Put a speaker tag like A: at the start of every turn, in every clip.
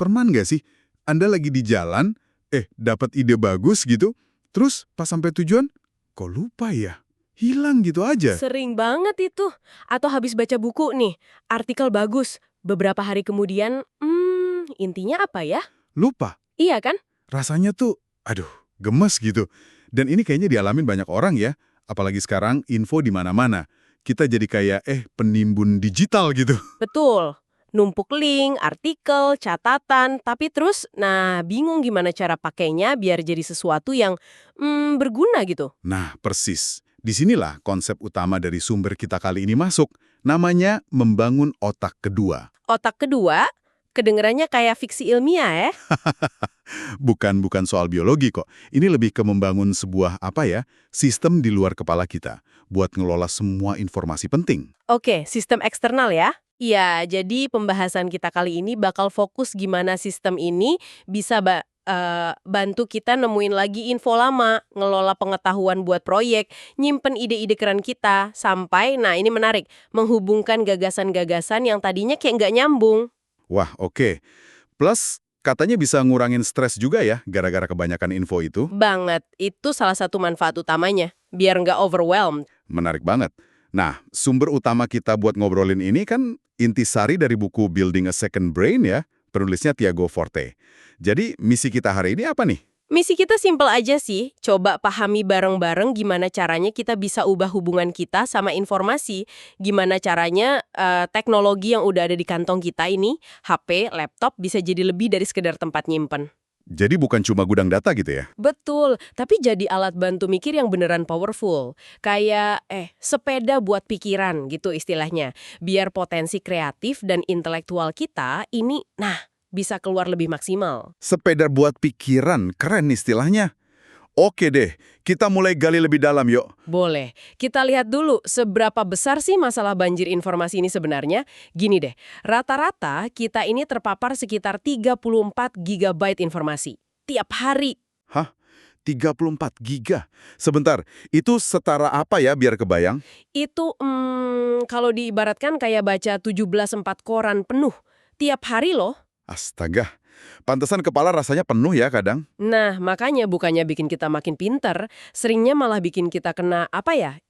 A: Pernah nggak sih Anda lagi di jalan, dapat ide bagus gitu, terus pas sampai tujuan, kok lupa ya? Hilang gitu aja.
B: Sering banget itu. Atau habis baca buku nih, artikel bagus. Beberapa hari kemudian, intinya apa ya?
A: Lupa.
B: Iya kan?
A: Rasanya tuh, aduh, gemes gitu. Dan ini kayaknya dialamin banyak orang ya. Apalagi sekarang info di mana-mana. Kita jadi kayak, penimbun digital gitu.
B: Betul. Numpuk link, artikel, catatan, tapi terus, bingung gimana cara pakainya biar jadi sesuatu yang berguna gitu.
A: Nah, persis. Disinilah konsep utama dari sumber kita kali ini masuk. Namanya membangun otak kedua.
B: Otak kedua, kedengerannya kayak fiksi ilmiah ya.
A: Bukan soal biologi kok. Ini lebih ke membangun sebuah sistem di luar kepala kita buat ngelola semua informasi penting.
B: Oke, sistem eksternal ya. Iya, jadi pembahasan kita kali ini bakal fokus gimana sistem ini bisa bantu kita nemuin lagi info lama, ngelola pengetahuan buat proyek, nyimpen ide-ide keren kita, sampai, ini menarik, menghubungkan gagasan-gagasan yang tadinya kayak nggak nyambung.
A: Wah, oke. Plus, katanya bisa ngurangin stres juga ya, gara-gara kebanyakan info itu.
B: Banget, itu salah satu manfaat utamanya, biar nggak overwhelmed.
A: Menarik banget. Nah, sumber utama kita buat ngobrolin ini kan intisari dari buku Building a Second Brain ya, penulisnya Tiago Forte. Jadi, misi kita hari ini apa nih?
B: Misi kita simpel aja sih, coba pahami bareng-bareng gimana caranya kita bisa ubah hubungan kita sama informasi. Gimana caranya teknologi yang udah ada di kantong kita ini, HP, laptop, bisa jadi lebih dari sekedar tempat nyimpen.
A: Jadi bukan cuma gudang data gitu ya?
B: Betul, tapi jadi alat bantu mikir yang beneran powerful. Kayak, sepeda buat pikiran gitu istilahnya. Biar potensi kreatif dan intelektual kita ini, bisa keluar lebih maksimal.
A: Sepeda buat pikiran, keren istilahnya. Oke deh, kita mulai gali lebih dalam yuk.
B: Boleh. Kita lihat dulu seberapa besar sih masalah banjir informasi ini sebenarnya. Gini deh, rata-rata kita ini terpapar sekitar 34 GB informasi. Tiap hari.
A: Hah? 34 giga? Sebentar, itu setara apa ya biar kebayang?
B: Itu, kalau diibaratkan kayak baca 17/4 koran penuh. Tiap hari loh.
A: Astaga, pantesan kepala rasanya penuh ya kadang.
B: Nah, makanya bukannya bikin kita makin pinter, seringnya malah bikin kita kena,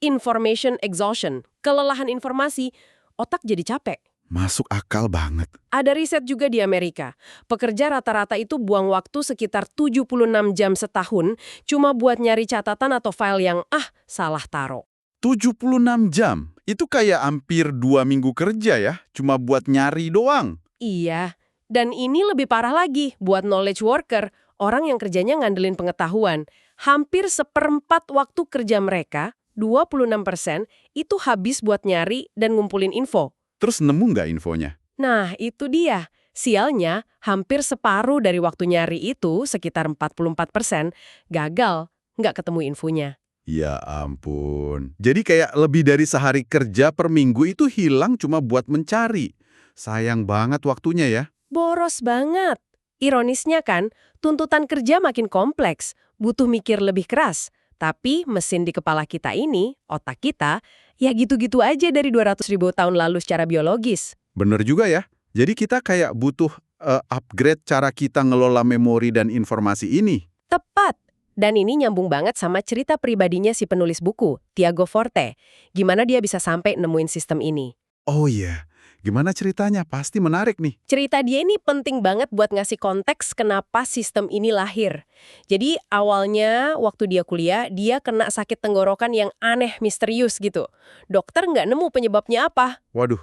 B: information exhaustion, kelelahan informasi, otak jadi capek.
A: Masuk akal banget.
B: Ada riset juga di Amerika, pekerja rata-rata itu buang waktu sekitar 76 jam setahun cuma buat nyari catatan atau file yang, salah taro.
A: 76 jam? Itu kayak hampir 2 minggu kerja ya, cuma buat nyari doang.
B: Iya, dan ini lebih parah lagi buat knowledge worker, orang yang kerjanya ngandelin pengetahuan. Hampir 1/4 waktu kerja mereka, 26%, itu habis buat nyari dan ngumpulin info.
A: Terus nemu nggak infonya?
B: Nah, itu dia. Sialnya, hampir separuh dari waktu nyari itu, sekitar 44%, gagal, nggak ketemu infonya.
A: Ya ampun. Jadi kayak lebih dari sehari kerja per minggu itu hilang cuma buat mencari. Sayang banget waktunya ya.
B: Boros banget. Ironisnya kan, tuntutan kerja makin kompleks, butuh mikir lebih keras. Tapi mesin di kepala kita ini, otak kita, ya gitu-gitu aja dari 200.000 tahun lalu secara biologis.
A: Bener juga ya. Jadi kita kayak butuh upgrade cara kita ngelola memori dan informasi ini.
B: Tepat. Dan ini nyambung banget sama cerita pribadinya si penulis buku, Tiago Forte. Gimana dia bisa sampai nemuin sistem ini.
A: Oh iya, gimana ceritanya? Pasti menarik nih.
B: Cerita dia ini penting banget buat ngasih konteks kenapa sistem ini lahir. Jadi awalnya waktu dia kuliah, dia kena sakit tenggorokan yang aneh, misterius gitu. Dokter nggak nemu penyebabnya apa.
A: Waduh,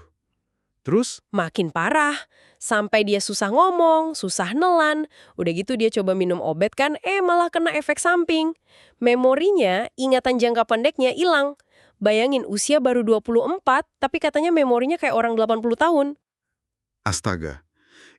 A: terus?
B: Makin parah, sampai dia susah ngomong, susah nelan. Udah gitu dia coba minum obat kan, malah kena efek samping. Memorinya, ingatan jangka pendeknya hilang. Bayangin usia baru 24, tapi katanya memorinya kayak orang 80 tahun.
A: Astaga,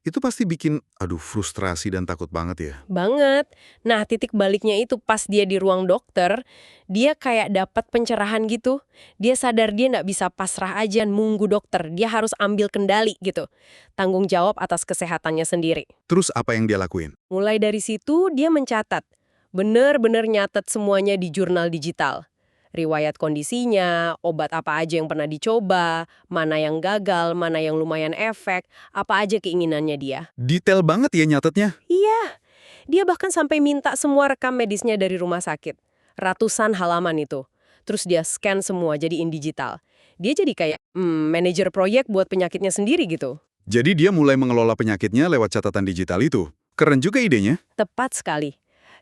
A: itu pasti bikin, frustrasi dan takut banget ya.
B: Banget. Nah, titik baliknya itu pas dia di ruang dokter, dia kayak dapat pencerahan gitu. Dia sadar dia nggak bisa pasrah aja nunggu dokter. Dia harus ambil kendali gitu. Tanggung jawab atas kesehatannya sendiri.
A: Terus apa yang dia lakuin?
B: Mulai dari situ, dia mencatat. Bener-bener nyatet semuanya di jurnal digital. riwayat kondisinya, obat apa aja yang pernah dicoba, mana yang gagal, mana yang lumayan efek, apa aja keinginannya dia.
A: Detail banget ya nyatetnya.
B: Iya, dia bahkan sampai minta semua rekam medisnya dari rumah sakit. Ratusan halaman itu. Terus dia scan semua jadiin digital. Dia jadi kayak manajer proyek buat penyakitnya sendiri gitu.
A: Jadi dia mulai mengelola penyakitnya lewat catatan digital itu. Keren juga idenya.
B: Tepat sekali.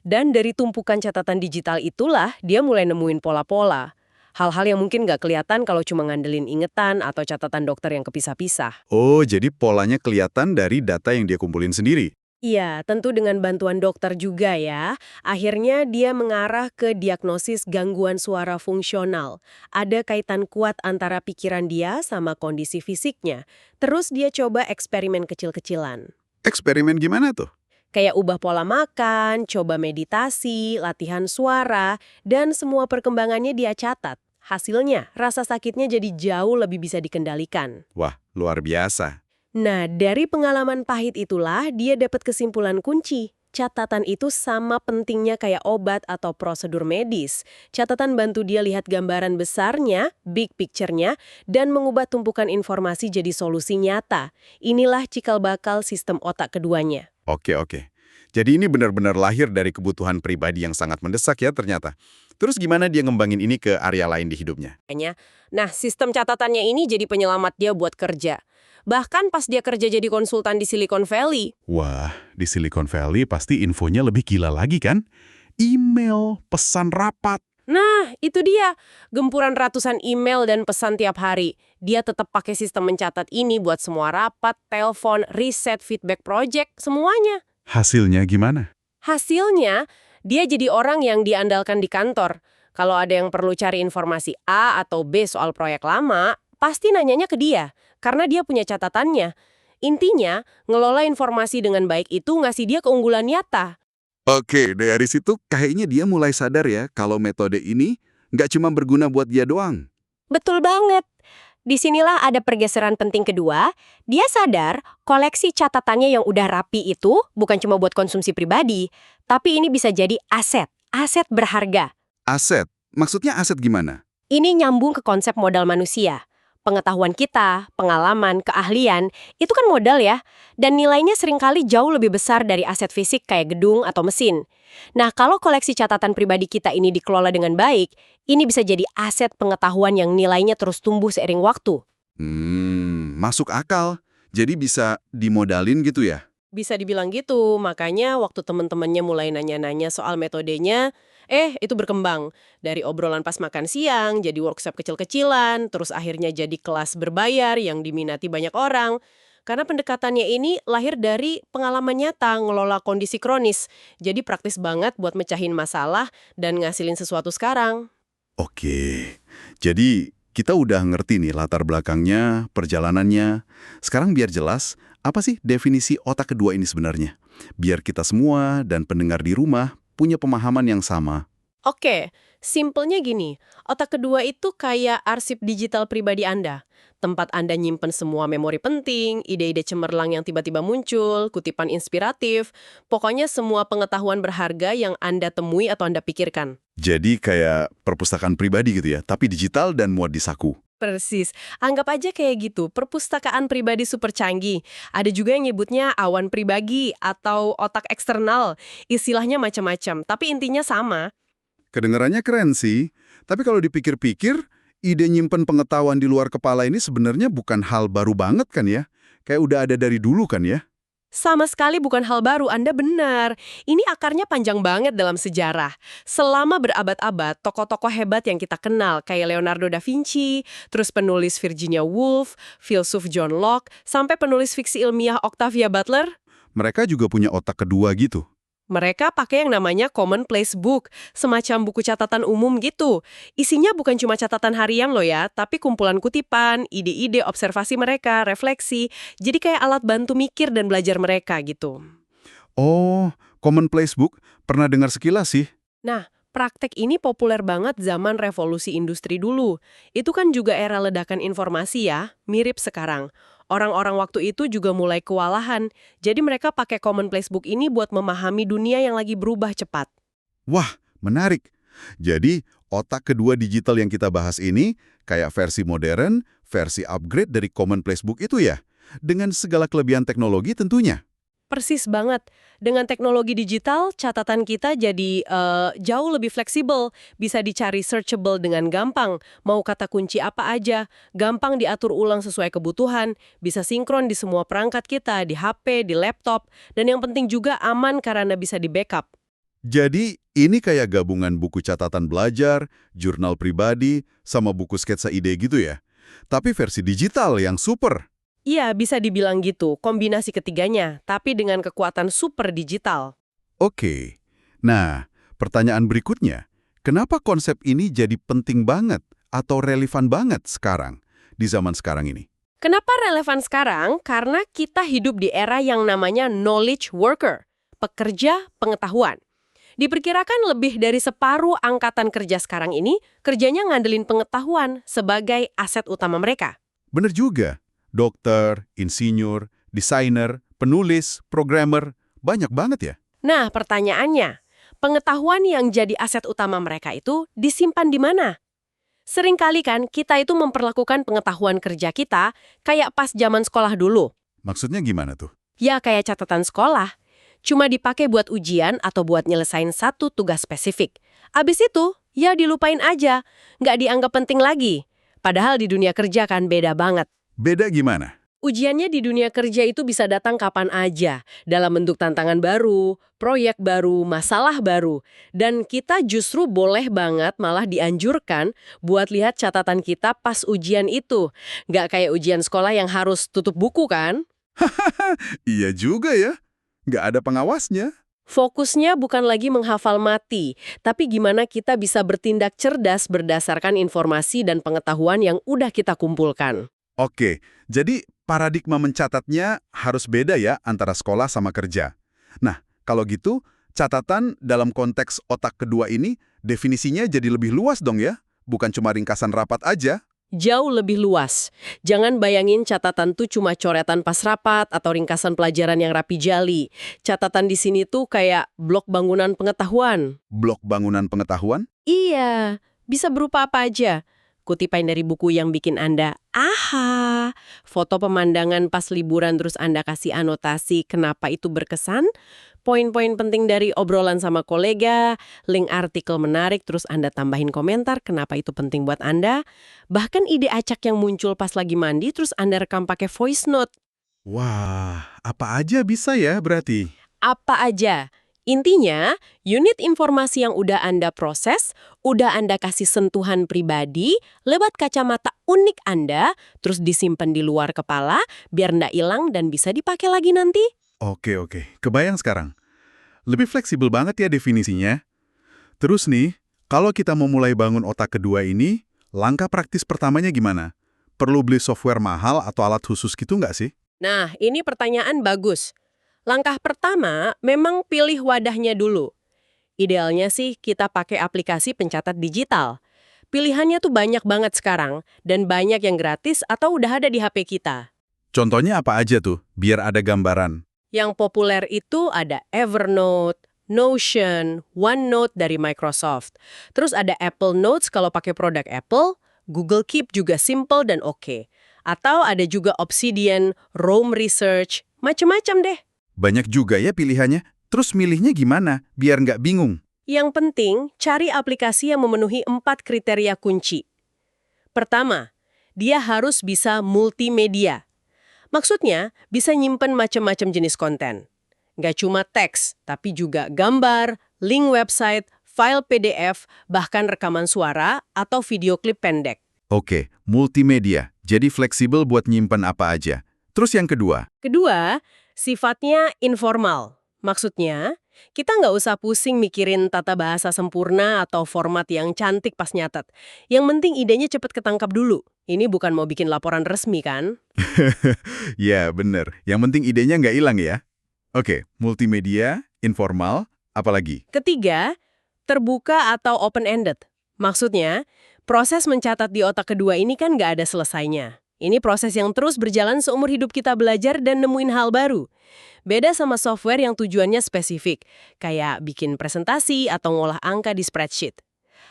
B: Dan dari tumpukan catatan digital itulah dia mulai nemuin pola-pola. Hal-hal yang mungkin nggak kelihatan kalau cuma ngandelin ingetan atau catatan dokter yang kepisah-pisah.
A: Oh, jadi polanya kelihatan dari data yang dia kumpulin sendiri.
B: Iya, tentu dengan bantuan dokter juga ya. Akhirnya dia mengarah ke diagnosis gangguan suara fungsional. Ada kaitan kuat antara pikiran dia sama kondisi fisiknya. Terus dia coba eksperimen kecil-kecilan.
A: Eksperimen gimana tuh?
B: Kayak ubah pola makan, coba meditasi, latihan suara, dan semua perkembangannya dia catat. Hasilnya, rasa sakitnya jadi jauh lebih bisa dikendalikan.
A: Wah, luar biasa.
B: Nah, dari pengalaman pahit itulah dia dapat kesimpulan kunci. Catatan itu sama pentingnya kayak obat atau prosedur medis. Catatan bantu dia lihat gambaran besarnya, big picture-nya, dan mengubah tumpukan informasi jadi solusi nyata. Inilah cikal bakal sistem otak keduanya.
A: Oke. Jadi ini benar-benar lahir dari kebutuhan pribadi yang sangat mendesak ya ternyata. Terus gimana dia ngembangin ini ke area lain di hidupnya?
B: Nah, sistem catatannya ini jadi penyelamat dia buat kerja. Bahkan pas dia kerja jadi konsultan di Silicon Valley.
A: Wah, di Silicon Valley pasti infonya lebih gila lagi kan? Email, pesan rapat.
B: Nah, itu dia. Gempuran ratusan email dan pesan tiap hari. Dia tetap pakai sistem mencatat ini buat semua rapat, telepon, riset, feedback project, semuanya.
A: Hasilnya gimana?
B: Hasilnya, dia jadi orang yang diandalkan di kantor. Kalau ada yang perlu cari informasi A atau B soal proyek lama, pasti nanyanya ke dia, karena dia punya catatannya. Intinya, ngelola informasi dengan baik itu ngasih dia keunggulan nyata.
A: Oke, dari situ kayaknya dia mulai sadar ya kalau metode ini nggak cuma berguna buat dia doang.
B: Betul banget. Disinilah ada pergeseran penting kedua. Dia sadar koleksi catatannya yang udah rapi itu bukan cuma buat konsumsi pribadi, tapi ini bisa jadi aset berharga.
A: Aset? Maksudnya aset gimana?
B: Ini nyambung ke konsep modal manusia. Pengetahuan kita, pengalaman, keahlian, itu kan modal ya. Dan nilainya seringkali jauh lebih besar dari aset fisik kayak gedung atau mesin. Nah, kalau koleksi catatan pribadi kita ini dikelola dengan baik, ini bisa jadi aset pengetahuan yang nilainya terus tumbuh seiring waktu.
A: Masuk akal. Jadi bisa dimodalin gitu ya?
B: Bisa dibilang gitu, makanya waktu temen-temennya mulai nanya-nanya soal metodenya, itu berkembang. Dari obrolan pas makan siang, jadi workshop kecil-kecilan, terus akhirnya jadi kelas berbayar yang diminati banyak orang. Karena pendekatannya ini lahir dari pengalaman nyata ngelola kondisi kronis. Jadi praktis banget buat mecahin masalah dan ngasilin sesuatu sekarang.
A: Oke, jadi kita udah ngerti nih latar belakangnya, perjalanannya. Sekarang biar jelas, apa sih definisi otak kedua ini sebenarnya? Biar kita semua dan pendengar di rumah punya pemahaman yang sama.
B: Oke, simpelnya gini, otak kedua itu kayak arsip digital pribadi Anda. Tempat Anda nyimpen semua memori penting, ide-ide cemerlang yang tiba-tiba muncul, kutipan inspiratif, pokoknya semua pengetahuan berharga yang Anda temui atau Anda pikirkan.
A: Jadi kayak perpustakaan pribadi gitu ya, tapi digital dan muat di saku.
B: Persis. Anggap aja kayak gitu, perpustakaan pribadi super canggih. Ada juga yang nyebutnya awan pribadi atau otak eksternal. Istilahnya macam-macam, tapi intinya sama.
A: Kedengarannya keren sih, tapi kalau dipikir-pikir, ide nyimpen pengetahuan di luar kepala ini sebenarnya bukan hal baru banget kan ya? Kayak udah ada dari dulu kan ya?
B: Sama sekali bukan hal baru, Anda benar. Ini akarnya panjang banget dalam sejarah. Selama berabad-abad, tokoh-tokoh hebat yang kita kenal, kayak Leonardo da Vinci, terus penulis Virginia Woolf, filsuf John Locke, sampai penulis fiksi ilmiah Octavia Butler,
A: Mereka juga punya otak kedua gitu.
B: mereka pakai yang namanya commonplace book, semacam buku catatan umum gitu. Isinya bukan cuma catatan harian loh ya, tapi kumpulan kutipan, ide-ide, observasi mereka, refleksi. Jadi kayak alat bantu mikir dan belajar mereka gitu.
A: Oh, commonplace book, pernah dengar sekilas sih.
B: Nah, praktek ini populer banget zaman revolusi industri dulu. Itu kan juga era ledakan informasi ya, mirip sekarang. Orang-orang waktu itu juga mulai kewalahan, jadi mereka pakai commonplace book ini buat memahami dunia yang lagi berubah cepat.
A: Wah, menarik. Jadi, Otak kedua digital yang kita bahas ini kayak versi modern, versi upgrade dari Commonplace Book itu ya? Dengan segala kelebihan teknologi tentunya.
B: Persis banget. Dengan teknologi digital, catatan kita jadi jauh lebih fleksibel. Bisa dicari searchable dengan gampang. Mau kata kunci apa aja. Gampang diatur ulang sesuai kebutuhan. Bisa sinkron di semua perangkat kita, di HP, di laptop. Dan yang penting juga aman karena bisa di-backup.
A: Jadi, ini kayak gabungan buku catatan belajar, jurnal pribadi, sama buku sketsa ide gitu ya? Tapi versi digital yang super.
B: Iya, bisa dibilang gitu. Kombinasi ketiganya, tapi dengan kekuatan super digital.
A: Oke. Nah, pertanyaan berikutnya. Kenapa konsep ini jadi penting banget atau relevan banget sekarang, di zaman sekarang ini?
B: Kenapa relevan sekarang? Karena kita hidup di era yang namanya knowledge worker, pekerja pengetahuan. Diperkirakan lebih dari separuh angkatan kerja sekarang ini kerjanya ngandelin pengetahuan sebagai aset utama mereka.
A: Bener juga. Dokter, insinyur, desainer, penulis, programmer, banyak banget ya?
B: Nah, pertanyaannya, pengetahuan yang jadi aset utama mereka itu disimpan di mana? Seringkali kan kita itu memperlakukan pengetahuan kerja kita kayak pas zaman sekolah dulu.
A: Maksudnya gimana tuh?
B: Ya kayak catatan sekolah. Cuma dipakai buat ujian atau buat nyelesain satu tugas spesifik. Abis itu, ya dilupain aja. Nggak dianggap penting lagi. Padahal di dunia kerja kan beda banget.
A: Beda gimana?
B: Ujiannya di dunia kerja itu bisa datang kapan aja, dalam bentuk tantangan baru, proyek baru, masalah baru. Dan kita justru boleh banget malah dianjurkan buat lihat catatan kita pas ujian itu. Nggak kayak ujian sekolah yang harus tutup buku kan?
A: Iya juga ya. Nggak ada pengawasnya.
B: Fokusnya bukan lagi menghafal mati, tapi gimana kita bisa bertindak cerdas berdasarkan informasi dan pengetahuan yang udah kita kumpulkan.
A: Oke, jadi paradigma mencatatnya harus beda ya antara sekolah sama kerja. Nah, kalau gitu, catatan dalam konteks otak kedua ini definisinya jadi lebih luas dong ya? Bukan cuma ringkasan rapat aja.
B: Jauh lebih luas. Jangan bayangin catatan tuh cuma coretan pas rapat atau ringkasan pelajaran yang rapi jali. Catatan di sini tuh kayak blok bangunan pengetahuan.
A: Blok bangunan pengetahuan?
B: Iya, bisa berupa apa aja. Kutipan dari buku yang bikin Anda, aha, foto pemandangan pas liburan terus Anda kasih anotasi kenapa itu berkesan, poin-poin penting dari obrolan sama kolega, link artikel menarik terus Anda tambahin komentar kenapa itu penting buat Anda, bahkan ide acak yang muncul pas lagi mandi terus Anda rekam pakai voice note.
A: Wah, apa aja bisa ya berarti?
B: Apa aja? Intinya, unit informasi yang udah Anda proses, udah Anda kasih sentuhan pribadi, lewat kacamata unik Anda, terus disimpan di luar kepala, biar ndak hilang dan bisa dipakai lagi nanti.
A: Oke, kebayang sekarang. Lebih fleksibel banget ya definisinya. Terus nih, kalau kita mau mulai bangun otak kedua ini, langkah praktis pertamanya gimana? Perlu beli software mahal atau alat khusus gitu nggak sih?
B: Nah, ini pertanyaan bagus. Langkah pertama, memang pilih wadahnya dulu. Idealnya sih kita pakai aplikasi pencatat digital. Pilihannya tuh banyak banget sekarang, dan banyak yang gratis atau udah ada di HP kita.
A: Contohnya apa aja tuh, biar ada gambaran?
B: Yang populer itu ada Evernote, Notion, OneNote dari Microsoft. Terus ada Apple Notes kalau pakai produk Apple, Google Keep juga simple dan oke. Atau ada juga Obsidian, Roam Research, macem-macem deh.
A: Banyak juga ya pilihannya. Terus milihnya gimana, biar nggak bingung?
B: Yang penting, cari aplikasi yang memenuhi 4 kriteria kunci. Pertama, dia harus bisa multimedia. Maksudnya, bisa nyimpen macam-macam jenis konten. Nggak cuma teks, tapi juga gambar, link website, file PDF, bahkan rekaman suara atau video klip pendek.
A: Oke, multimedia. Jadi fleksibel buat nyimpen apa aja. Terus yang kedua?
B: Kedua, sifatnya informal. Maksudnya, kita nggak usah pusing mikirin tata bahasa sempurna atau format yang cantik pas nyatet. Yang penting idenya cepet ketangkap dulu. Ini bukan mau bikin laporan resmi kan?
A: Ya, bener. Yang penting idenya nggak hilang ya. Oke, multimedia, informal, apalagi?
B: Ketiga, terbuka atau open-ended. Maksudnya, proses mencatat di otak kedua ini kan nggak ada selesainya. Ini proses yang terus berjalan seumur hidup kita belajar dan nemuin hal baru. Beda sama software yang tujuannya spesifik, kayak bikin presentasi atau ngolah angka di spreadsheet.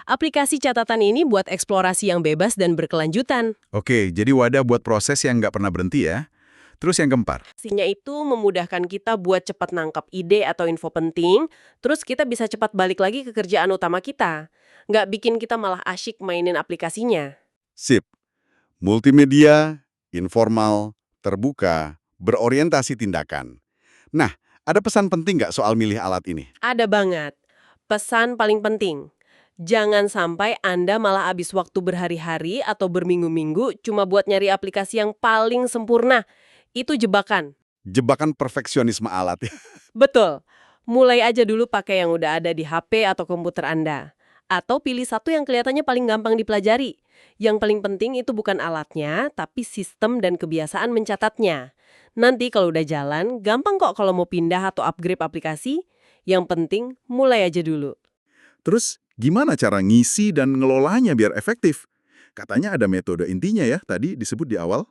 B: Aplikasi catatan ini buat eksplorasi yang bebas dan berkelanjutan.
A: Oke, jadi wadah buat proses yang nggak pernah berhenti ya. Terus yang keempat,
B: Pastinya itu memudahkan kita buat cepat nangkap ide atau info penting, terus kita bisa cepat balik lagi ke kerjaan utama kita. Nggak bikin kita malah asyik mainin aplikasinya.
A: sip. Multimedia, informal, terbuka, berorientasi tindakan. Nah, ada pesan penting nggak soal milih alat ini?
B: Ada banget. Pesan paling penting. Jangan sampai Anda malah habis waktu berhari-hari atau berminggu-minggu cuma buat nyari aplikasi yang paling sempurna. Itu jebakan.
A: Jebakan perfeksionisme alat ya.
B: Betul. Mulai aja dulu pakai yang udah ada di HP atau komputer Anda. Atau pilih satu yang kelihatannya paling gampang dipelajari. Yang paling penting itu bukan alatnya, tapi sistem dan kebiasaan mencatatnya. Nanti kalau udah jalan, gampang kok kalau mau pindah atau upgrade aplikasi. Yang penting, mulai aja dulu.
A: Terus, gimana cara ngisi dan ngelolanya biar efektif? Katanya ada metode intinya ya, tadi disebut di awal.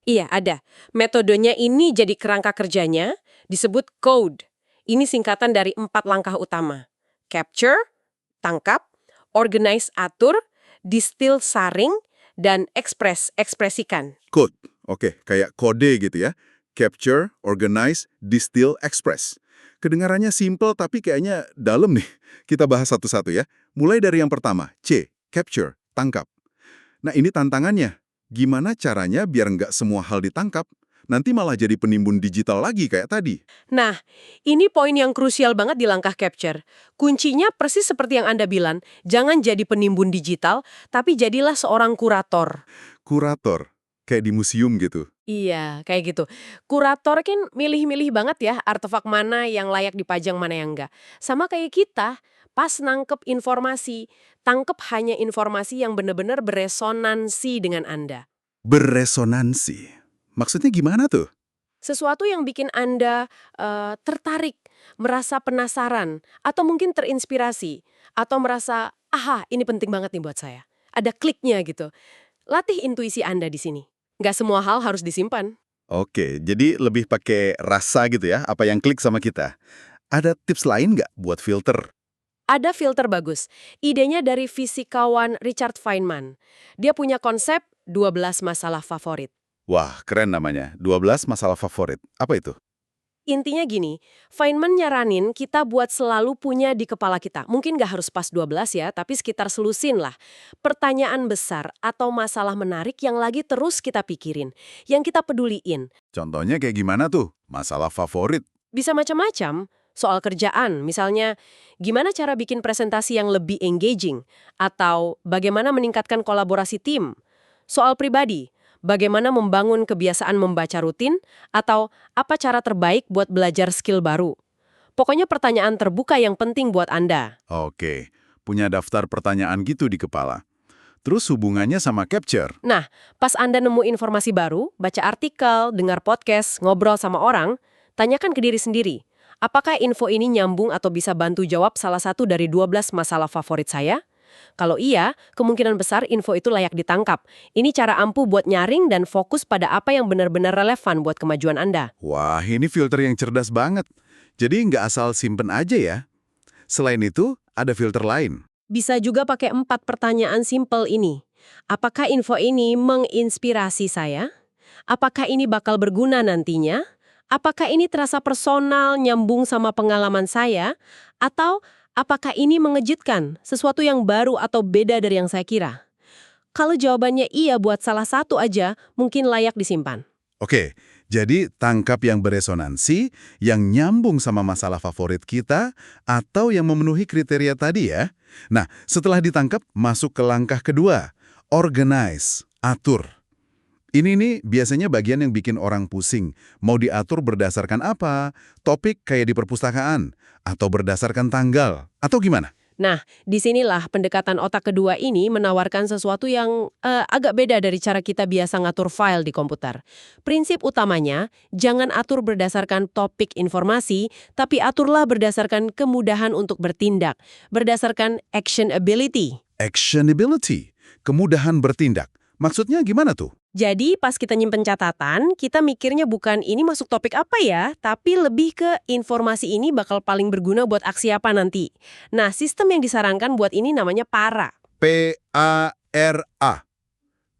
B: Iya, ada. Metodenya ini jadi kerangka kerjanya, disebut CODE. Ini singkatan dari 4 langkah utama. Capture, tangkap, organize, atur, distill, saring, dan ekspresikan.
A: Code. Oke, kayak kode gitu ya. Capture, organize, distill, express. Kedengarannya simple tapi kayaknya dalam nih. Kita bahas satu-satu ya. Mulai dari yang pertama, C, capture, tangkap. Nah ini tantangannya. Gimana caranya biar nggak semua hal ditangkap? Nanti malah jadi penimbun digital lagi kayak tadi.
B: Nah, ini poin yang krusial banget di langkah capture. Kuncinya persis seperti yang Anda bilang, jangan jadi penimbun digital, tapi jadilah seorang kurator.
A: Kurator, kayak di museum gitu.
B: Iya, kayak gitu. Kurator kan milih-milih banget ya artefak mana yang layak dipajang, mana yang enggak. Sama kayak kita, pas nangkep informasi, tangkep hanya informasi yang benar-benar beresonansi dengan Anda.
A: Beresonansi. Maksudnya gimana tuh?
B: Sesuatu yang bikin Anda tertarik, merasa penasaran, atau mungkin terinspirasi, atau merasa, aha, ini penting banget nih buat saya. Ada kliknya gitu. Latih intuisi Anda di sini. Nggak semua hal harus disimpan.
A: Oke, jadi lebih pakai rasa gitu ya, apa yang klik sama kita. Ada tips lain nggak buat filter?
B: Ada filter bagus. Idenya dari fisikawan Richard Feynman. Dia punya konsep 12 masalah favorit.
A: Wah, keren namanya. 12 masalah favorit. Apa itu?
B: Intinya gini, Feynman nyaranin kita buat selalu punya di kepala kita. Mungkin nggak harus pas 12 ya, tapi sekitar selusin lah. Pertanyaan besar atau masalah menarik yang lagi terus kita pikirin, yang kita peduliin.
A: Contohnya kayak gimana tuh? Masalah favorit.
B: Bisa macam-macam. Soal kerjaan, misalnya gimana cara bikin presentasi yang lebih engaging, atau bagaimana meningkatkan kolaborasi tim. Soal pribadi, bagaimana membangun kebiasaan membaca rutin, atau apa cara terbaik buat belajar skill baru. Pokoknya pertanyaan terbuka yang penting buat Anda.
A: Oke, punya daftar pertanyaan gitu di kepala. Terus hubungannya sama capture.
B: Nah, pas Anda nemu informasi baru, baca artikel, dengar podcast, ngobrol sama orang, tanyakan ke diri sendiri. Apakah info ini nyambung atau bisa bantu jawab salah satu dari 12 masalah favorit saya? Kalau iya, kemungkinan besar info itu layak ditangkap. Ini cara ampuh buat nyaring dan fokus pada apa yang benar-benar relevan buat kemajuan Anda.
A: Wah, ini filter yang cerdas banget. Jadi nggak asal simpen aja ya. Selain itu, ada filter lain.
B: Bisa juga pakai 4 pertanyaan simpel ini. Apakah info ini menginspirasi saya? Apakah ini bakal berguna nantinya? Apakah ini terasa personal, nyambung sama pengalaman saya? Atau apakah ini mengejutkan, sesuatu yang baru atau beda dari yang saya kira? Kalau jawabannya iya buat salah satu aja, mungkin layak disimpan.
A: Oke, jadi tangkap yang beresonansi, yang nyambung sama masalah favorit kita, atau yang memenuhi kriteria tadi ya. Nah, setelah ditangkap, masuk ke langkah kedua. Organize, atur. Ini nih biasanya bagian yang bikin orang pusing. Mau diatur berdasarkan apa? Topik kayak di perpustakaan? Atau berdasarkan tanggal? Atau gimana?
B: Nah, disinilah pendekatan otak kedua ini menawarkan sesuatu yang agak beda dari cara kita biasa ngatur file di komputer. Prinsip utamanya, jangan atur berdasarkan topik informasi, tapi aturlah berdasarkan kemudahan untuk bertindak, berdasarkan actionability.
A: Actionability, kemudahan bertindak. Maksudnya gimana tuh?
B: Jadi pas kita nyimpen catatan, kita mikirnya bukan ini masuk topik apa ya, tapi lebih ke informasi ini bakal paling berguna buat aksi apa nanti. Nah, sistem yang disarankan buat ini namanya PARA.
A: PARA.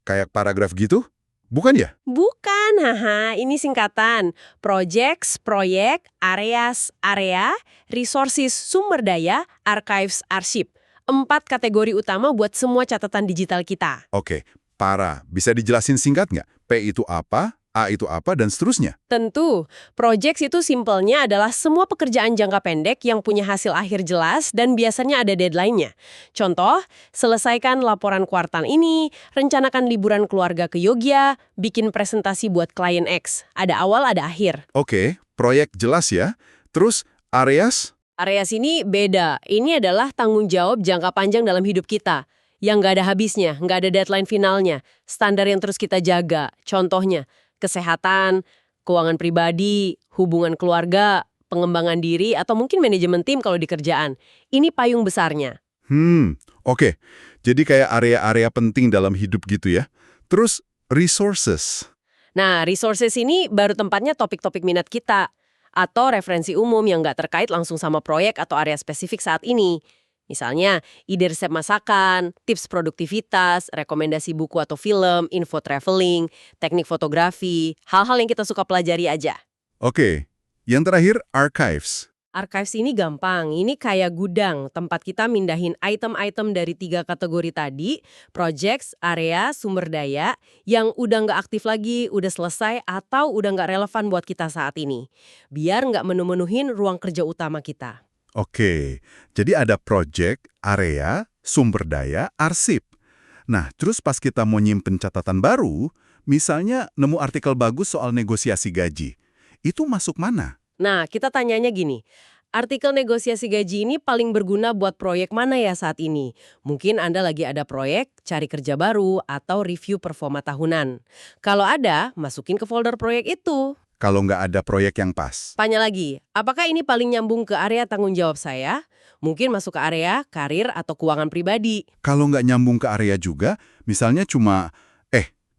A: Kayak paragraf gitu? Bukan ya?
B: Bukan, haha, ini singkatan. Projects, proyek, areas, area, resources, sumber daya, archives, arsip. 4 kategori utama buat semua catatan digital kita.
A: Oke, para. Bisa dijelasin singkat nggak? P itu apa, A itu apa, dan seterusnya?
B: Tentu, projects itu simpelnya adalah semua pekerjaan jangka pendek yang punya hasil akhir jelas dan biasanya ada deadline-nya. Contoh, selesaikan laporan kuartal ini, rencanakan liburan keluarga ke Yogyakarta, bikin presentasi buat klien X. Ada awal, ada akhir.
A: Oke, proyek jelas ya. Terus, areas?
B: Areas ini beda. Ini adalah tanggung jawab jangka panjang dalam hidup kita. Yang nggak ada habisnya, nggak ada deadline finalnya. Standar yang terus kita jaga. Contohnya, kesehatan, keuangan pribadi, hubungan keluarga, pengembangan diri, atau mungkin manajemen tim kalau di kerjaan. Ini payung besarnya.
A: Oke. Jadi kayak area-area penting dalam hidup gitu ya. Terus, resources.
B: Nah, resources ini baru tempatnya topik-topik minat kita. Atau referensi umum yang nggak terkait langsung sama proyek atau area spesifik saat ini. Misalnya, ide resep masakan, tips produktivitas, rekomendasi buku atau film, info traveling, teknik fotografi, hal-hal yang kita suka pelajari aja.
A: Oke. Yang terakhir, archives.
B: Archives ini gampang, ini kayak gudang, tempat kita mindahin item-item dari 3 kategori tadi, projects, area, sumber daya, yang udah nggak aktif lagi, udah selesai, atau udah nggak relevan buat kita saat ini. Biar nggak menu-menuhin ruang kerja utama kita.
A: Oke. Jadi ada project, area, sumber daya, arsip. Nah, terus pas kita mau nyimpen catatan baru, misalnya nemu artikel bagus soal negosiasi gaji, itu masuk mana?
B: Nah, kita tanyanya gini, artikel negosiasi gaji ini paling berguna buat proyek mana ya saat ini? Mungkin Anda lagi ada proyek, cari kerja baru, atau review performa tahunan. Kalau ada, masukin ke folder proyek itu.
A: Kalau nggak ada proyek yang pas.
B: Tanya lagi, apakah ini paling nyambung ke area tanggung jawab saya? Mungkin masuk ke area karir atau keuangan pribadi.
A: Kalau nggak nyambung ke area juga, misalnya cuma,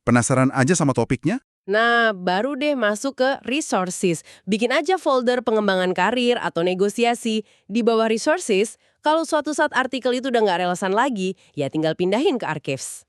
A: penasaran aja sama topiknya?
B: Nah, baru deh masuk ke resources. Bikin aja folder pengembangan karir atau negosiasi. Di bawah resources, kalau suatu saat artikel itu udah nggak relevan lagi, ya tinggal pindahin ke archives.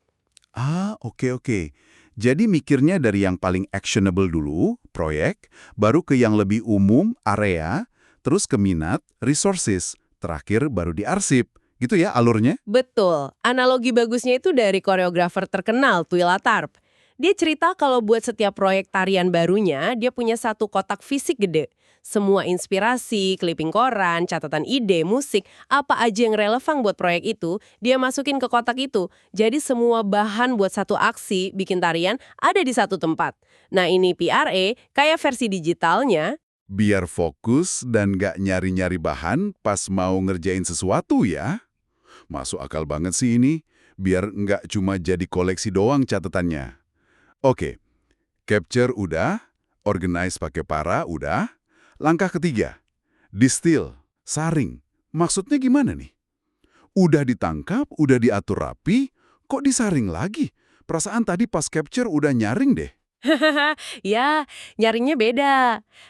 A: Oke. Jadi mikirnya dari yang paling actionable dulu, proyek, baru ke yang lebih umum, area, terus ke minat, resources, terakhir baru diarsip. Gitu ya alurnya?
B: Betul. Analogi bagusnya itu dari koreografer terkenal, Twila Tharp. Dia cerita kalau buat setiap proyek tarian barunya, dia punya satu kotak fisik gede. Semua inspirasi, clipping koran, catatan ide, musik, apa aja yang relevan buat proyek itu, dia masukin ke kotak itu. Jadi semua bahan buat satu aksi bikin tarian ada di satu tempat. Nah ini PRA, kayak versi digitalnya.
A: Biar fokus dan nggak nyari-nyari bahan pas mau ngerjain sesuatu ya. Masuk akal banget sih ini, biar nggak cuma jadi koleksi doang catatannya. Oke, capture udah, organize pakai para udah. Langkah ketiga, distill, saring. Maksudnya gimana nih? Udah ditangkap, udah diatur rapi, kok disaring lagi? Perasaan tadi pas capture udah nyaring deh.
B: Ya, nyaringnya beda.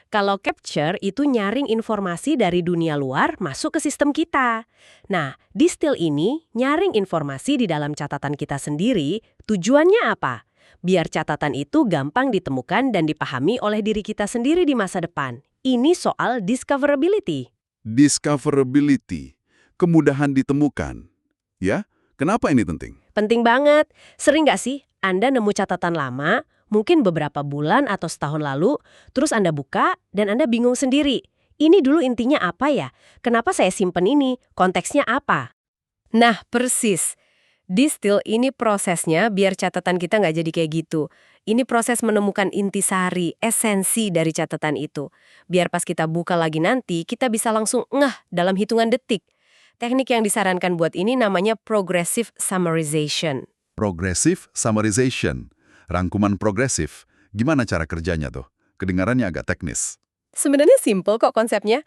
B: Kalau capture itu nyaring informasi dari dunia luar masuk ke sistem kita. Nah, distill ini nyaring informasi di dalam catatan kita sendiri, tujuannya apa? Biar catatan itu gampang ditemukan dan dipahami oleh diri kita sendiri di masa depan. Ini soal discoverability.
A: Discoverability, kemudahan ditemukan. Ya, kenapa ini penting?
B: Penting banget. Sering nggak sih Anda nemu catatan lama, mungkin beberapa bulan atau setahun lalu, terus Anda buka dan Anda bingung sendiri. Ini dulu intinya apa ya? Kenapa saya simpen ini? Konteksnya apa? Nah, persis. Distill ini prosesnya biar catatan kita nggak jadi kayak gitu. Ini proses menemukan intisari, esensi dari catatan itu. Biar pas kita buka lagi nanti, kita bisa langsung ngeh dalam hitungan detik. Teknik yang disarankan buat ini namanya progressive summarization.
A: Progressive summarization, rangkuman progresif. Gimana cara kerjanya tuh? Kedengarannya agak teknis.
B: Sebenarnya simple kok konsepnya.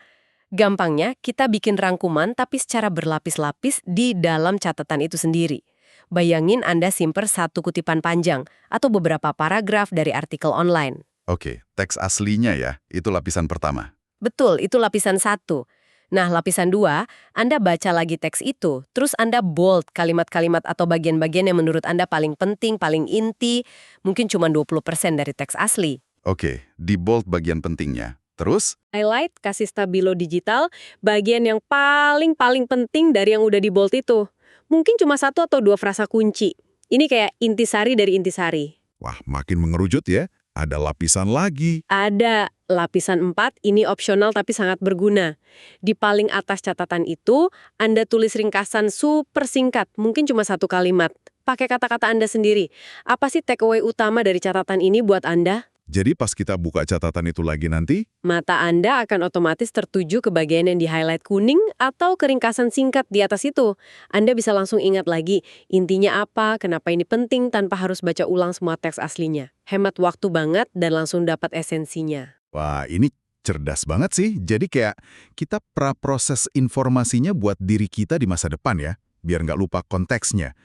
B: Gampangnya, kita bikin rangkuman tapi secara berlapis-lapis di dalam catatan itu sendiri. Bayangin Anda simper satu kutipan panjang atau beberapa paragraf dari artikel online.
A: Oke, teks aslinya ya, itu lapisan pertama.
B: Betul, itu lapisan satu. Nah, lapisan dua, Anda baca lagi teks itu, terus Anda bold kalimat-kalimat atau bagian-bagian yang menurut Anda paling penting, paling inti, mungkin cuma 20% dari teks asli.
A: Oke, di bold bagian pentingnya. Terus?
B: Highlight, kasih stabilo digital, bagian yang paling penting dari yang udah di bold itu. Mungkin cuma satu atau dua frasa kunci. Ini kayak intisari dari intisari.
A: Wah, makin mengerucut ya. Ada lapisan lagi.
B: Ada lapisan 4, ini opsional tapi sangat berguna. Di paling atas catatan itu, Anda tulis ringkasan super singkat, mungkin cuma satu kalimat. Pakai kata-kata Anda sendiri. Apa sih takeaway utama dari catatan ini buat Anda?
A: Jadi pas kita buka catatan itu lagi nanti,
B: Mata Anda akan otomatis tertuju ke bagian yang di-highlight kuning atau ke ringkasan singkat di atas itu. Anda bisa langsung ingat lagi, intinya apa, kenapa ini penting tanpa harus baca ulang semua teks aslinya. Hemat waktu banget dan langsung dapat esensinya.
A: wah ini cerdas banget sih. Jadi kayak kita praproses informasinya buat diri kita di masa depan ya, biar nggak lupa konteksnya.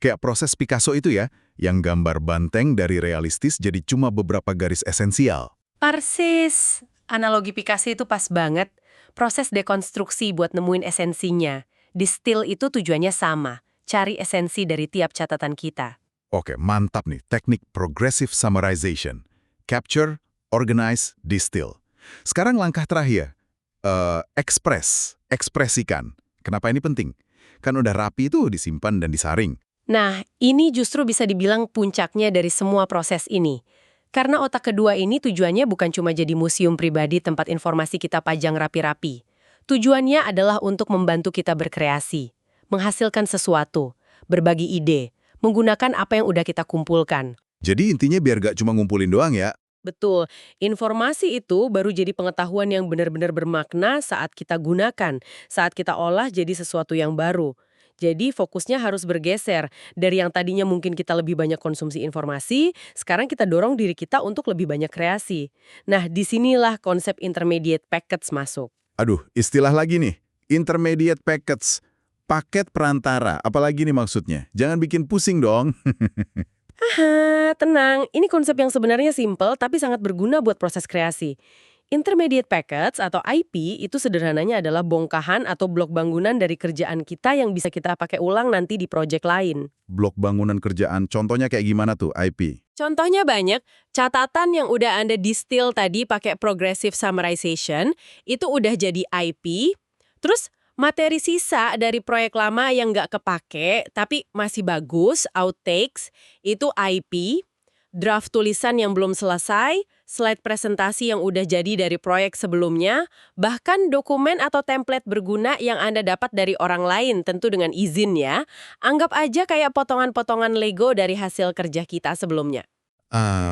A: Kayak proses Picasso itu ya, yang gambar banteng dari realistis jadi cuma beberapa garis esensial.
B: Persis. Analogi Picasso itu pas banget. Proses dekonstruksi buat nemuin esensinya. Distill itu tujuannya sama. Cari esensi dari tiap catatan kita.
A: Oke, mantap nih, teknik progressive summarization. Capture, organize, distill. Sekarang langkah terakhir, ekspresikan. Kenapa ini penting? Kan udah rapi tuh disimpan dan disaring.
B: Nah, ini justru bisa dibilang puncaknya dari semua proses ini. Karena otak kedua ini tujuannya bukan cuma jadi museum pribadi tempat informasi kita pajang rapi-rapi. Tujuannya adalah untuk membantu kita berkreasi, menghasilkan sesuatu, berbagi ide, menggunakan apa yang udah kita kumpulkan.
A: Jadi intinya biar gak cuma ngumpulin doang ya.
B: Betul, informasi itu baru jadi pengetahuan yang benar-benar bermakna saat kita gunakan, saat kita olah jadi sesuatu yang baru. Jadi fokusnya harus bergeser, dari yang tadinya mungkin kita lebih banyak konsumsi informasi, sekarang kita dorong diri kita untuk lebih banyak kreasi. Nah, disinilah konsep intermediate packets masuk.
A: Aduh, istilah lagi nih, intermediate packets. Paket perantara, apalagi nih maksudnya? Jangan bikin pusing dong.
B: Tenang, ini konsep yang sebenarnya simple tapi sangat berguna buat proses kreasi. Intermediate packets atau IP itu sederhananya adalah bongkahan atau blok bangunan dari kerjaan kita yang bisa kita pakai ulang nanti di proyek lain.
A: Blok bangunan kerjaan, contohnya kayak gimana tuh, IP?
B: Contohnya banyak, catatan yang udah Anda distill tadi pakai progressive summarization, itu udah jadi IP, terus materi sisa dari proyek lama yang nggak kepake, tapi masih bagus, outtakes, itu IP, draft tulisan yang belum selesai, slide presentasi yang udah jadi dari proyek sebelumnya, bahkan dokumen atau template berguna yang Anda dapat dari orang lain, tentu dengan izin ya. Anggap aja kayak potongan-potongan Lego dari hasil kerja kita sebelumnya.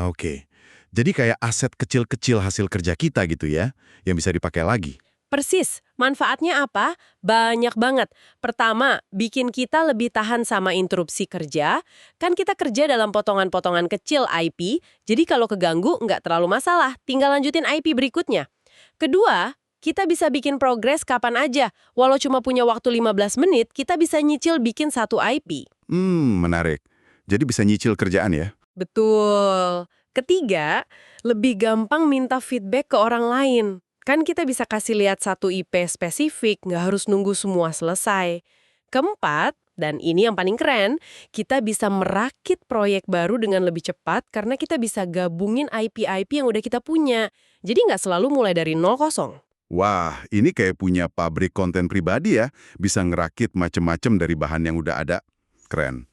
A: Oke. Jadi kayak aset kecil-kecil hasil kerja kita gitu ya, yang bisa dipakai lagi.
B: Persis. Manfaatnya apa? Banyak banget. Pertama, bikin kita lebih tahan sama interupsi kerja. Kan kita kerja dalam potongan-potongan kecil IP, jadi kalau keganggu nggak terlalu masalah, tinggal lanjutin IP berikutnya. Kedua, kita bisa bikin progres kapan aja. Walau cuma punya waktu 15 menit, kita bisa nyicil bikin satu IP.
A: Menarik. Jadi bisa nyicil kerjaan ya?
B: Betul. Ketiga, lebih gampang minta feedback ke orang lain. Kan kita bisa kasih lihat satu IP spesifik, nggak harus nunggu semua selesai. Keempat, dan ini yang paling keren, kita bisa merakit proyek baru dengan lebih cepat karena kita bisa gabungin IP-IP yang udah kita punya. Jadi nggak selalu mulai dari 0-0.
A: Wah, ini kayak punya pabrik konten pribadi ya. Bisa ngerakit macem-macem dari bahan yang udah ada. Keren.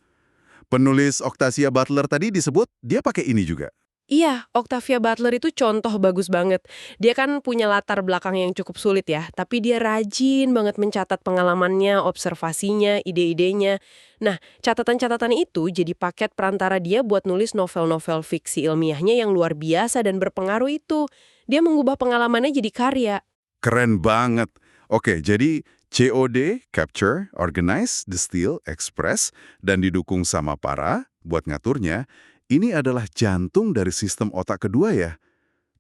A: Penulis Octavia Butler tadi disebut, dia pakai ini juga.
B: Iya, Octavia Butler itu contoh bagus banget. Dia kan punya latar belakang yang cukup sulit ya, tapi dia rajin banget mencatat pengalamannya, observasinya, ide-idenya. Nah, catatan-catatan itu jadi paket perantara dia buat nulis novel-novel fiksi ilmiahnya yang luar biasa dan berpengaruh itu. Dia mengubah pengalamannya jadi karya.
A: Keren banget. Oke, jadi COD, Capture, Organize, Distill, Express, dan didukung sama para, buat ngaturnya, ini adalah jantung dari sistem otak kedua ya.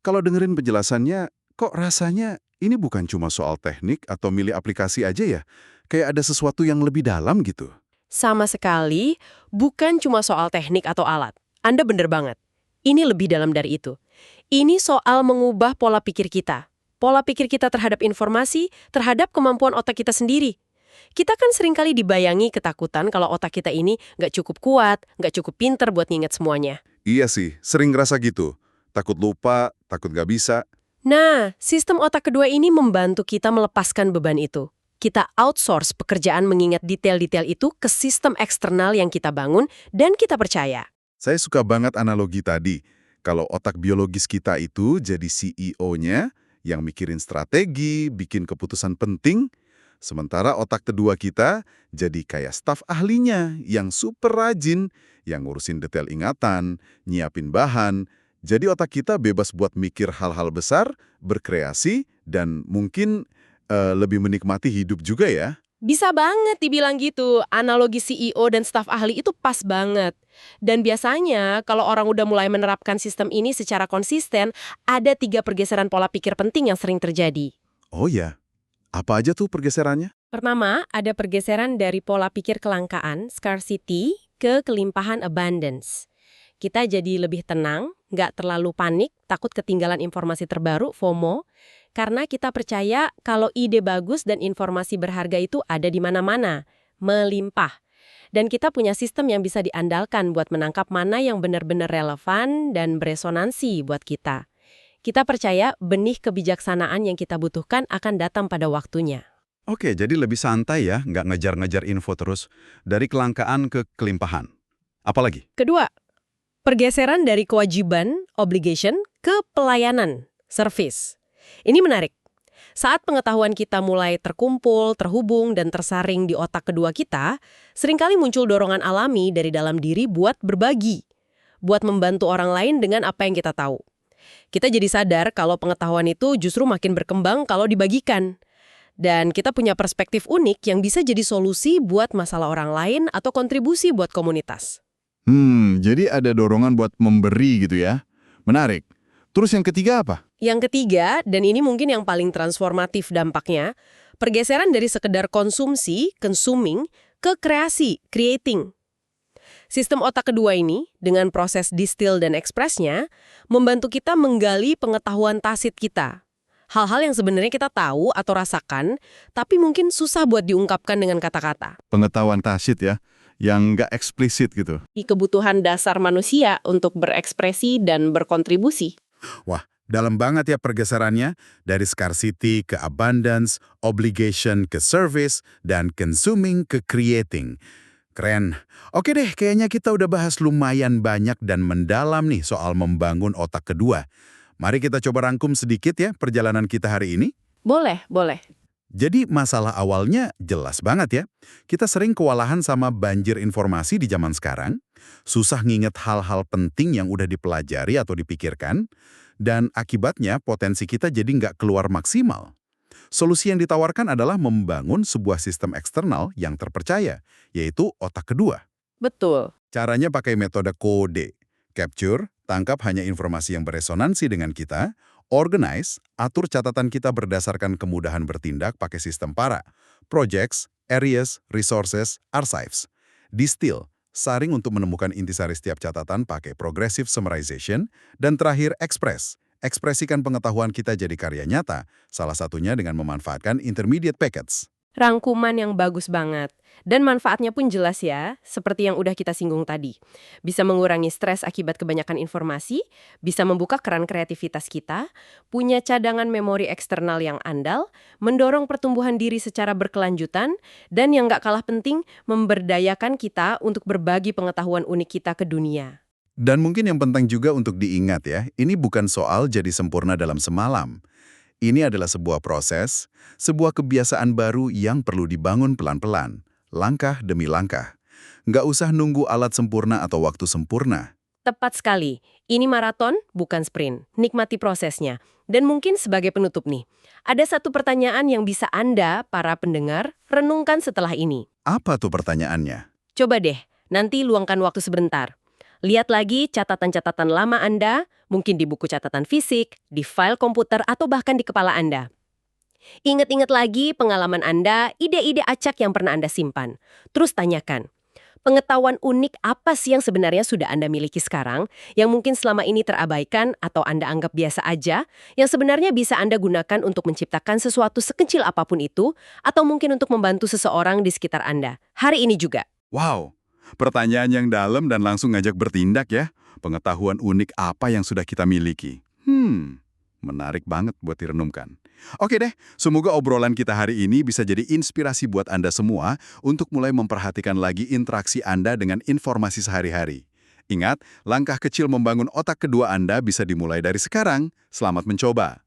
A: Kalau dengerin penjelasannya, kok rasanya ini bukan cuma soal teknik atau milih aplikasi aja ya? Kayak ada sesuatu yang lebih dalam gitu.
B: Sama sekali, bukan cuma soal teknik atau alat. Anda bener banget. Ini lebih dalam dari itu. Ini soal mengubah pola pikir kita. Pola pikir kita terhadap informasi, terhadap kemampuan otak kita sendiri. Kita kan seringkali dibayangi ketakutan kalau otak kita ini nggak cukup kuat, nggak cukup pinter buat nginget semuanya.
A: Iya sih, sering ngerasa gitu. Takut lupa, takut nggak bisa.
B: Nah, sistem otak kedua ini membantu kita melepaskan beban itu. Kita outsource pekerjaan mengingat detail-detail itu ke sistem eksternal yang kita bangun dan kita percaya.
A: Saya suka banget analogi tadi. Kalau otak biologis kita itu jadi CEO-nya yang mikirin strategi, bikin keputusan penting, sementara otak kedua kita jadi kayak staf ahlinya yang super rajin, yang ngurusin detail ingatan, nyiapin bahan. Jadi otak kita bebas buat mikir hal-hal besar, berkreasi, dan mungkin lebih menikmati hidup juga ya.
B: Bisa banget dibilang gitu, analogi CEO dan staf ahli itu pas banget. Dan biasanya kalau orang udah mulai menerapkan sistem ini secara konsisten, ada 3 pergeseran pola pikir penting yang sering terjadi.
A: Oh ya, apa aja tuh pergeserannya?
B: Pertama, ada pergeseran dari pola pikir kelangkaan, scarcity, ke kelimpahan abundance. Kita jadi lebih tenang, nggak terlalu panik, takut ketinggalan informasi terbaru, FOMO, karena kita percaya kalau ide bagus dan informasi berharga itu ada di mana-mana, melimpah. Dan kita punya sistem yang bisa diandalkan buat menangkap mana yang benar-benar relevan dan beresonansi buat kita. Kita percaya benih kebijaksanaan yang kita butuhkan akan datang pada waktunya.
A: Oke, jadi lebih santai ya, nggak ngejar-ngejar info terus. Dari kelangkaan ke kelimpahan. Apalagi?
B: Kedua, pergeseran dari kewajiban, obligation, ke pelayanan, service. Ini menarik. Saat pengetahuan kita mulai terkumpul, terhubung, dan tersaring di otak kedua kita, seringkali muncul dorongan alami dari dalam diri buat berbagi, buat membantu orang lain dengan apa yang kita tahu. Kita jadi sadar kalau pengetahuan itu justru makin berkembang kalau dibagikan. Dan kita punya perspektif unik yang bisa jadi solusi buat masalah orang lain atau kontribusi buat komunitas.
A: Jadi ada dorongan buat memberi gitu ya. Menarik. Terus yang ketiga apa?
B: Yang ketiga, dan ini mungkin yang paling transformatif dampaknya, pergeseran dari sekedar konsumsi, consuming, ke kreasi, creating. Sistem otak kedua ini, dengan proses distill dan ekspresnya, membantu kita menggali pengetahuan tacit kita. Hal-hal yang sebenarnya kita tahu atau rasakan, tapi mungkin susah buat diungkapkan dengan kata-kata.
A: Pengetahuan tacit ya, yang nggak eksplisit gitu.
B: Di kebutuhan dasar manusia untuk berekspresi dan berkontribusi.
A: Wah, dalam banget ya pergeserannya. Dari scarcity ke abundance, obligation ke service, dan consuming ke creating. Keren. Oke deh, kayaknya kita udah bahas lumayan banyak dan mendalam nih soal membangun otak kedua. Mari kita coba rangkum sedikit ya perjalanan kita hari ini.
B: Boleh, boleh.
A: Jadi masalah awalnya jelas banget ya. Kita sering kewalahan sama banjir informasi di zaman sekarang, susah nginget hal-hal penting yang udah dipelajari atau dipikirkan, dan akibatnya potensi kita jadi nggak keluar maksimal. Solusi yang ditawarkan adalah membangun sebuah sistem eksternal yang terpercaya, yaitu otak kedua.
B: Betul.
A: Caranya pakai metode KODE. Capture, tangkap hanya informasi yang beresonansi dengan kita. Organize, atur catatan kita berdasarkan kemudahan bertindak pakai sistem PARA. Projects, areas, resources, archives. Distill, saring untuk menemukan intisari setiap catatan pakai progressive summarization. Dan terakhir, express. Ekspresikan pengetahuan kita jadi karya nyata, salah satunya dengan memanfaatkan intermediate packets.
B: Rangkuman yang bagus banget. Dan manfaatnya pun jelas ya, seperti yang udah kita singgung tadi. Bisa mengurangi stres akibat kebanyakan informasi, bisa membuka keran kreativitas kita, punya cadangan memori eksternal yang andal, mendorong pertumbuhan diri secara berkelanjutan, dan yang nggak kalah penting, memberdayakan kita untuk berbagi pengetahuan unik kita ke dunia.
A: Dan mungkin yang penting juga untuk diingat ya, ini bukan soal jadi sempurna dalam semalam. Ini adalah sebuah proses, sebuah kebiasaan baru yang perlu dibangun pelan-pelan, langkah demi langkah. Nggak usah nunggu alat sempurna atau waktu sempurna.
B: Tepat sekali. Ini maraton, bukan sprint. Nikmati prosesnya. Dan mungkin sebagai penutup nih, ada satu pertanyaan yang bisa Anda, para pendengar, renungkan setelah ini.
A: Apa tuh pertanyaannya?
B: Coba deh, nanti luangkan waktu sebentar. Lihat lagi catatan-catatan lama Anda, mungkin di buku catatan fisik, di file komputer, atau bahkan di kepala Anda. Ingat-ingat lagi pengalaman Anda, ide-ide acak yang pernah Anda simpan. Terus tanyakan, Pengetahuan unik apa sih yang sebenarnya sudah Anda miliki sekarang, yang mungkin selama ini terabaikan atau Anda anggap biasa aja, yang sebenarnya bisa Anda gunakan untuk menciptakan sesuatu sekecil apapun itu, atau mungkin untuk membantu seseorang di sekitar Anda, hari ini juga?
A: Wow, pertanyaan yang dalam dan langsung ngajak bertindak ya. Pengetahuan unik apa yang sudah kita miliki? Menarik banget buat direnungkan. Oke deh, semoga obrolan kita hari ini bisa jadi inspirasi buat Anda semua untuk mulai memperhatikan lagi interaksi Anda dengan informasi sehari-hari. Ingat, langkah kecil membangun otak kedua Anda bisa dimulai dari sekarang. Selamat mencoba.